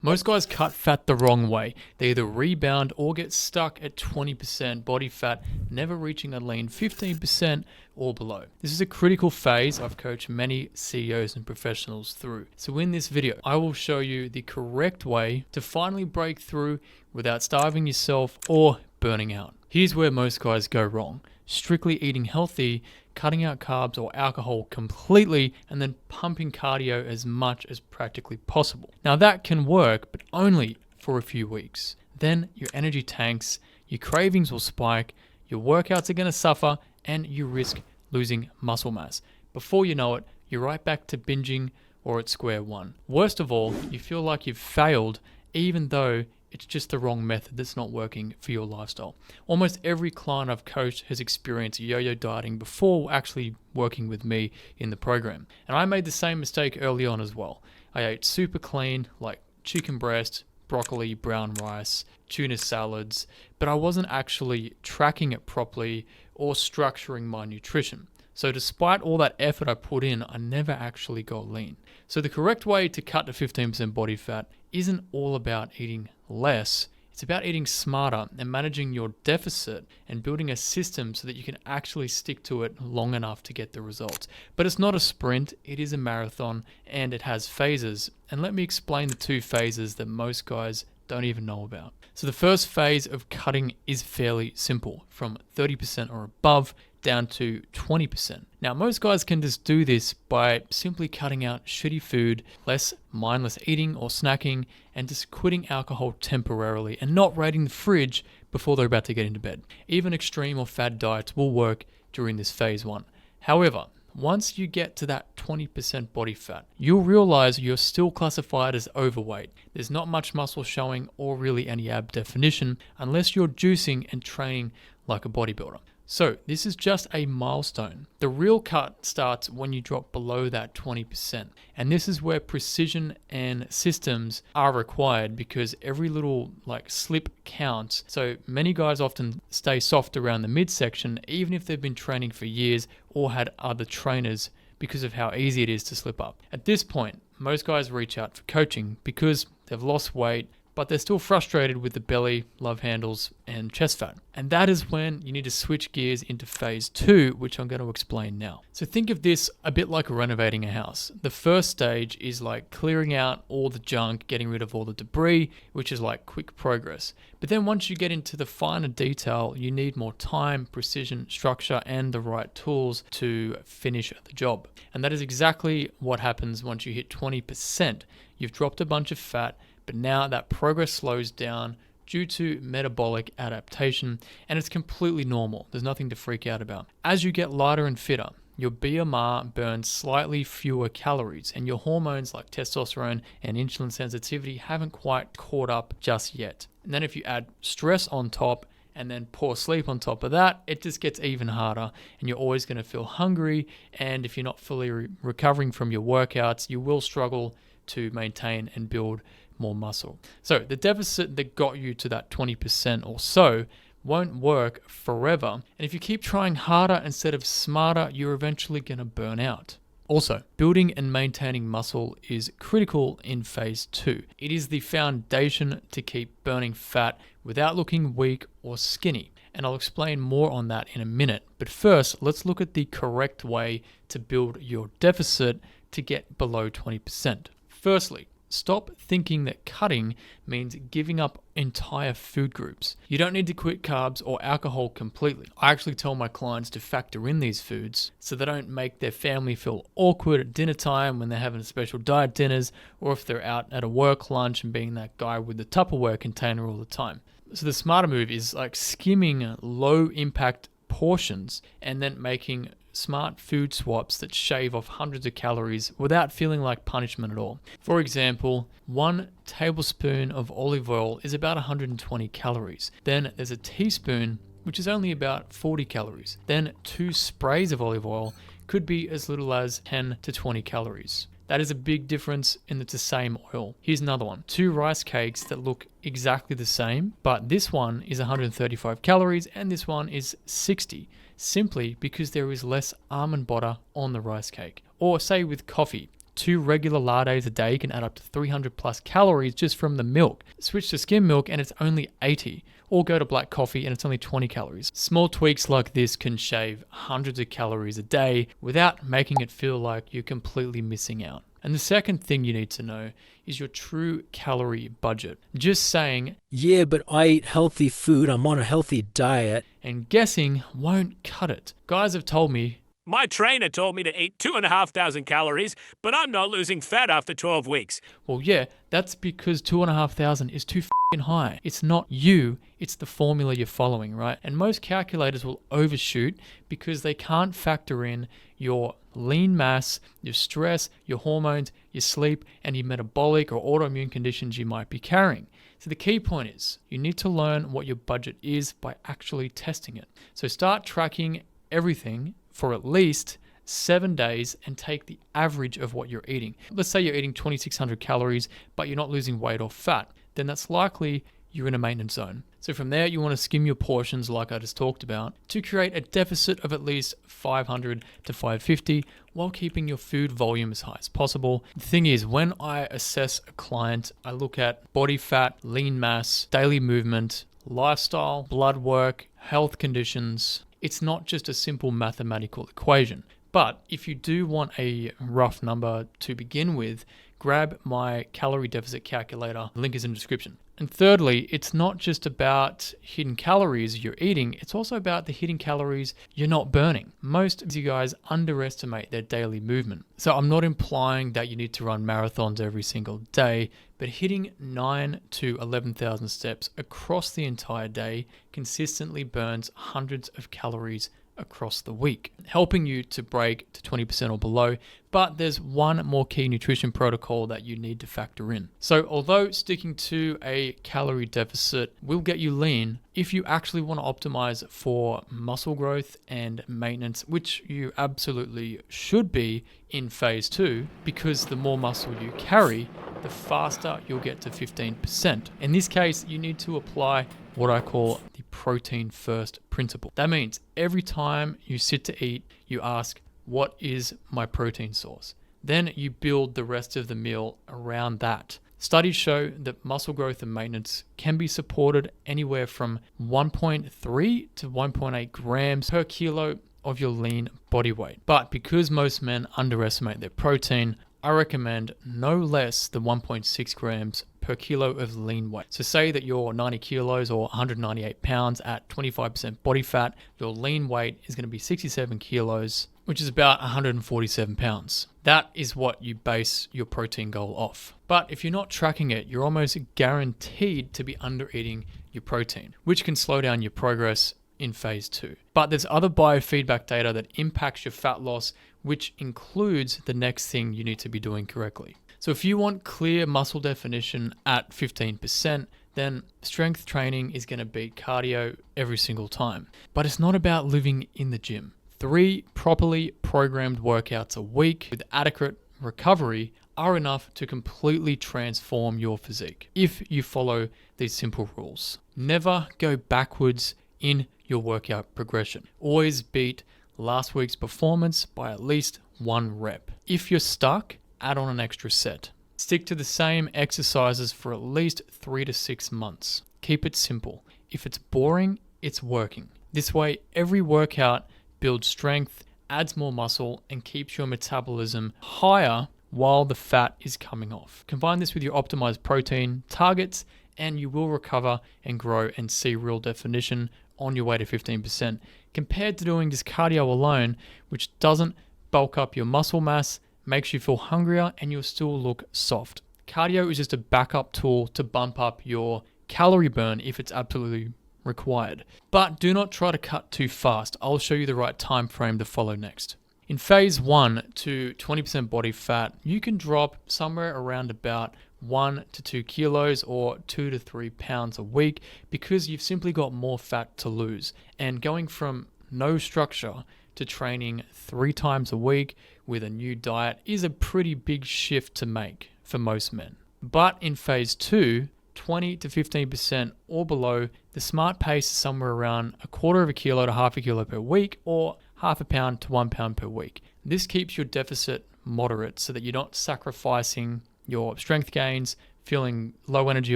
Most guys cut fat the wrong way. They either rebound or get stuck at 20% body fat, never reaching a lean 15% or below. This is a critical phase I've coached many CEOs and professionals through. So in this video, I will show you the correct way to finally break through without starving yourself or burning out. Here's where most guys go wrong. Strictly eating healthy, cutting out carbs or alcohol completely, and then pumping cardio as much as practically possible. Now that can work, but only for a few weeks. Then your energy tanks, your cravings will spike, your workouts are going to suffer, and you risk losing muscle mass. Before you know it, you're right back to binging or at square one. Worst of all, you feel like you've failed, even though it's just the wrong method that's not working for your lifestyle. Almost every client I've coached has experienced yo-yo dieting before actually working with me in the program. And I made the same mistake early on as well. I ate super clean, like chicken breast, broccoli, brown rice, tuna salads, but I wasn't actually tracking it properly or structuring my nutrition. So despite all that effort I put in, I never actually got lean. So the correct way to cut to 15% body fat isn't all about eating less. It's about eating smarter and managing your deficit and building a system so that you can actually stick to it long enough to get the results. But it's not a sprint, it is a marathon, and it has phases. And let me explain the two phases that most guys don't even know about. So the first phase of cutting is fairly simple, from 30% or above down to 20%. Now, most guys can just do this by simply cutting out shitty food, less mindless eating or snacking, and just quitting alcohol temporarily and not raiding the fridge before they're about to get into bed. Even extreme or fad diets will work during this phase one. However, once you get to that 20% body fat, you'll realize you're still classified as overweight. There's not much muscle showing or really any ab definition unless you're juicing and training like a bodybuilder. So this is just a milestone. The real cut starts when you drop below that 20%. And this is where precision and systems are required because every little slip counts. So many guys often stay soft around the midsection, even if they've been training for years or had other trainers because of how easy it is to slip up. At this point, most guys reach out for coaching because they've lost weight, but they're still frustrated with the belly, love handles, and chest fat. And that is when you need to switch gears into phase two, which I'm going to explain now. So think of this a bit like renovating a house. The first stage is like clearing out all the junk, getting rid of all the debris, which is like quick progress. But then once you get into the finer detail, you need more time, precision, structure, and the right tools to finish the job. And that is exactly what happens once you hit 20%. You've dropped a bunch of fat, but now that progress slows down due to metabolic adaptation, and it's completely normal. There's nothing to freak out about. As you get lighter and fitter, your BMR burns slightly fewer calories, and your hormones like testosterone and insulin sensitivity haven't quite caught up just yet. And then if you add stress on top, and then poor sleep on top of that, it just gets even harder, and you're always going to feel hungry, and if you're not fully recovering from your workouts, you will struggle to maintain and build more muscle. So the deficit that got you to that 20% or so won't work forever. And if you keep trying harder instead of smarter, you're eventually going to burn out. Also, building and maintaining muscle is critical in phase two. It is the foundation to keep burning fat without looking weak or skinny. And I'll explain more on that in a minute. But first, let's look at the correct way to build your deficit to get below 20%. Firstly, stop thinking that cutting means giving up entire food groups. You don't need to quit carbs or alcohol completely. I actually tell my clients to factor in these foods so they don't make their family feel awkward at dinner time when they're having special diet dinners, or if they're out at a work lunch and being that guy with the Tupperware container all the time. So the smarter move is like skimming low impact portions and then making smart food swaps that shave off hundreds of calories without feeling like punishment at all. For example, 1 tablespoon of olive oil is about 120 calories. Then there's a teaspoon, which is only about 40 calories. Then 2 sprays of olive oil could be as little as 10 to 20 calories. That is a big difference and it's the same oil. Here's another one. 2 rice cakes that look exactly the same, but this one is 135 calories and this one is 60. Simply because there is less almond butter on the rice cake. Or say with coffee, 2 regular lattes a day can add up to 300 plus calories just from the milk. Switch to skim milk and it's only 80. Or go to black coffee and it's only 20 calories. Small tweaks like this can shave hundreds of calories a day without making it feel like you're completely missing out. And the second thing you need to know is your true calorie budget. Just saying, "Yeah, but I eat healthy food, I'm on a healthy diet," and guessing won't cut it. Guys have told me, "My trainer told me to eat 2,500 calories, but I'm not losing fat after 12 weeks. well, yeah, that's because 2,500 is too f***ing high. It's not you, it's the formula you're following, right? And most calculators will overshoot because they can't factor in your lean mass, your stress, your hormones, your sleep, and your metabolic or autoimmune conditions you might be carrying. So the key point is you need to learn what your budget is by actually testing it. So start tracking everything for at least 7 days and take the average of what you're eating. Let's say you're eating 2,600 calories, but you're not losing weight or fat. Then that's likely you're in a maintenance zone. So from there, you want to skim your portions like I just talked about to create a deficit of at least 500 to 550 while keeping your food volume as high as possible. The thing is, when I assess a client, I look at body fat, lean mass, daily movement, lifestyle, blood work, health conditions. It's not just a simple mathematical equation. But if you do want a rough number to begin with, grab my calorie deficit calculator. The link is in the description. And thirdly, it's not just about hidden calories you're eating, it's also about the hidden calories you're not burning. Most of you guys underestimate their daily movement. So I'm not implying that you need to run marathons every single day, but hitting 9 to 11,000 steps across the entire day consistently burns hundreds of calories across the week, helping you to break to 20% or below. But there's one more key nutrition protocol that you need to factor in. So although sticking to a calorie deficit will get you lean, if you actually want to optimize for muscle growth and maintenance, which you absolutely should be in phase 2, because the more muscle you carry, the faster you'll get to 15%. In this case, you need to apply what I call the protein first principle. That means every time you sit to eat, you ask, what is my protein source? Then you build the rest of the meal around that. Studies show that muscle growth and maintenance can be supported anywhere from 1.3 to 1.8 grams per kilo of your lean body weight. But because most men underestimate their protein, I recommend no less than 1.6 grams per kilo of lean weight. So say that you're 90 kilos or 198 pounds at 25% body fat, your lean weight is going to be 67 kilos, which is about 147 pounds. That is what you base your protein goal off. But if you're not tracking it, you're almost guaranteed to be under eating your protein, which can slow down your progress in phase 2. But there's other biofeedback data that impacts your fat loss, which includes the next thing you need to be doing correctly. So if you want clear muscle definition at 15%, then strength training is going to beat cardio every single time. But it's not about living in the gym. 3 properly programmed workouts a week with adequate recovery are enough to completely transform your physique if you follow these simple rules. Never go backwards in your workout progression. Always beat last week's performance by at least 1 rep. If you're stuck, add on an extra set. Stick to the same exercises for at least 3 to 6 months. Keep it simple. If it's boring, it's working. This way, every workout builds strength, adds more muscle, and keeps your metabolism higher while the fat is coming off. Combine this with your optimized protein targets, and you will recover and grow and see real definition on your way to 15%, compared to doing just cardio alone, which doesn't bulk up your muscle mass, makes you feel hungrier, and you'll still look soft. Cardio is just a backup tool to bump up your calorie burn if it's absolutely required. But do not try to cut too fast. I'll show you the right time frame to follow next. In phase 1 to 20% body fat, you can drop somewhere around about 1 to 2 kilos or 2 to 3 pounds a week because you've simply got more fat to lose. And going from no structure to training 3 times a week with a new diet is a pretty big shift to make for most men. But in phase 2, 20 to 15% or below, the smart pace is somewhere around 1/4 kilo to 1/2 kilo per week or 1/2 pound to 1 pound per week. This keeps your deficit moderate so that you're not sacrificing your strength gains, feeling low energy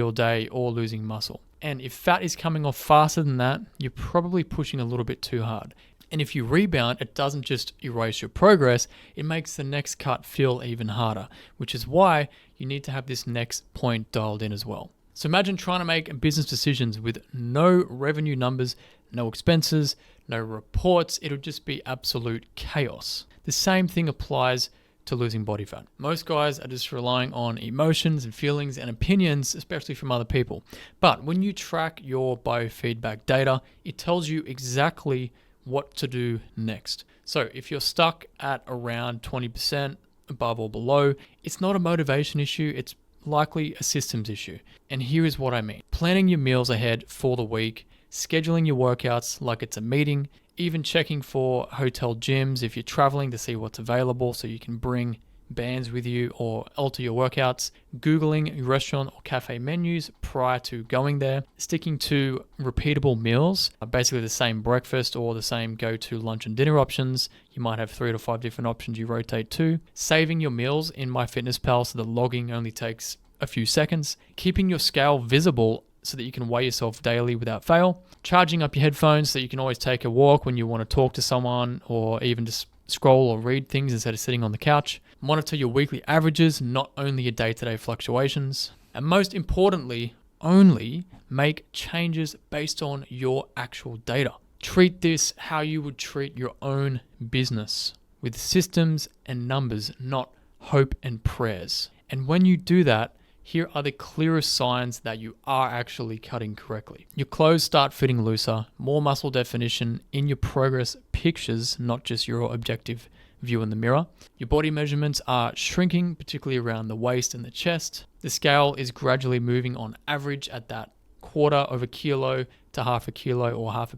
all day, or losing muscle. And if fat is coming off faster than that, you're probably pushing a little bit too hard. And if you rebound, it doesn't just erase your progress, it makes the next cut feel even harder, which is why you need to have this next point dialed in as well. So imagine trying to make business decisions with no revenue numbers, no expenses, no reports. It'll just be absolute chaos. The same thing applies to losing body fat. Most guys are just relying on emotions and feelings and opinions, especially from other people. But when you track your biofeedback data, it tells you exactly what to do next. So if you're stuck at around 20% above or below, it's not a motivation issue, it's likely a systems issue. And here is what I mean. Planning your meals ahead for the week, scheduling your workouts like it's a meeting, even checking for hotel gyms if you're traveling to see what's available so you can bring bands with you or alter your workouts, Googling restaurant or cafe menus prior to going there, sticking to repeatable meals, basically the same breakfast or the same go-to lunch and dinner options. You might have 3 to 5 different options you rotate to, saving your meals in MyFitnessPal so the logging only takes a few seconds, keeping your scale visible so that you can weigh yourself daily without fail, charging up your headphones so you can always take a walk when you want to talk to someone or even just scroll or read things instead of sitting on the couch. Monitor your weekly averages, not only your day-to-day fluctuations. And most importantly, only make changes based on your actual data. Treat this how you would treat your own business, with systems and numbers, not hope and prayers. And when you do that, here are the clearest signs that you are actually cutting correctly. Your clothes start fitting looser, more muscle definition in your progress pictures, not just your objective view in the mirror. Your body measurements are shrinking, particularly around the waist and the chest. The scale is gradually moving on average at that quarter of a kilo to half a kilo or half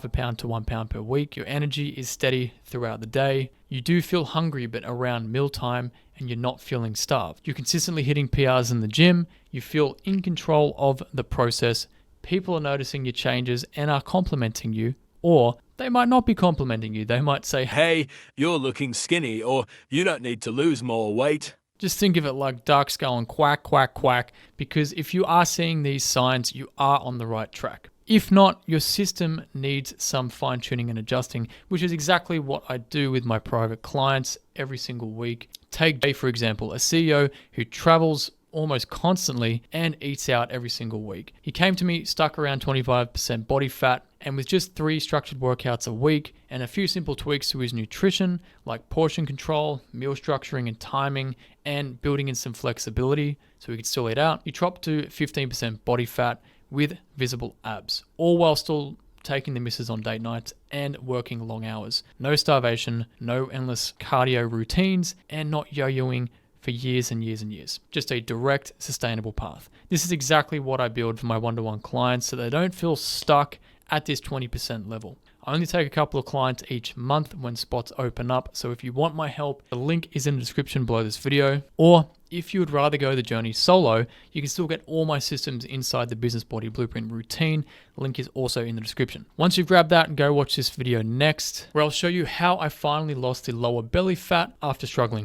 a pound to 1 pound per week. Your energy is steady throughout the day. You do feel hungry, but around mealtime and you're not feeling starved. You're consistently hitting PRs in the gym. You feel in control of the process. People are noticing your changes and are complimenting you, or they might not be complimenting you. They might say, Hey, you're looking skinny, or you don't need to lose more weight. just think of it like ducks going quack, quack, quack, because if you are seeing these signs, you are on the right track. If not, your system needs some fine tuning and adjusting, which is exactly what I do with my private clients every single week. Take Jay, for example, a CEO who travels almost constantly and eats out every single week. He came to me stuck around 25% body fat, and with just 3 structured workouts a week and a few simple tweaks to his nutrition, like portion control, meal structuring and timing, and building in some flexibility so he could still eat out, he dropped to 15% body fat with visible abs, all while still taking the misses on date nights and working long hours. No starvation, no endless cardio routines, and not yo-yoing for years and years and years. Just a direct, sustainable path. This is exactly what I build for my one-to-one clients so they don't feel stuck at this 20% level. I only take a couple of clients each month when spots open up, so if you want my help, the link is in the description below this video. Or if you would rather go the journey solo, you can still get all my systems inside the Business Body Blueprint routine. The link is also in the description. Once you've grabbed that, go watch this video next, where I'll show you how I finally lost the lower belly fat after struggling.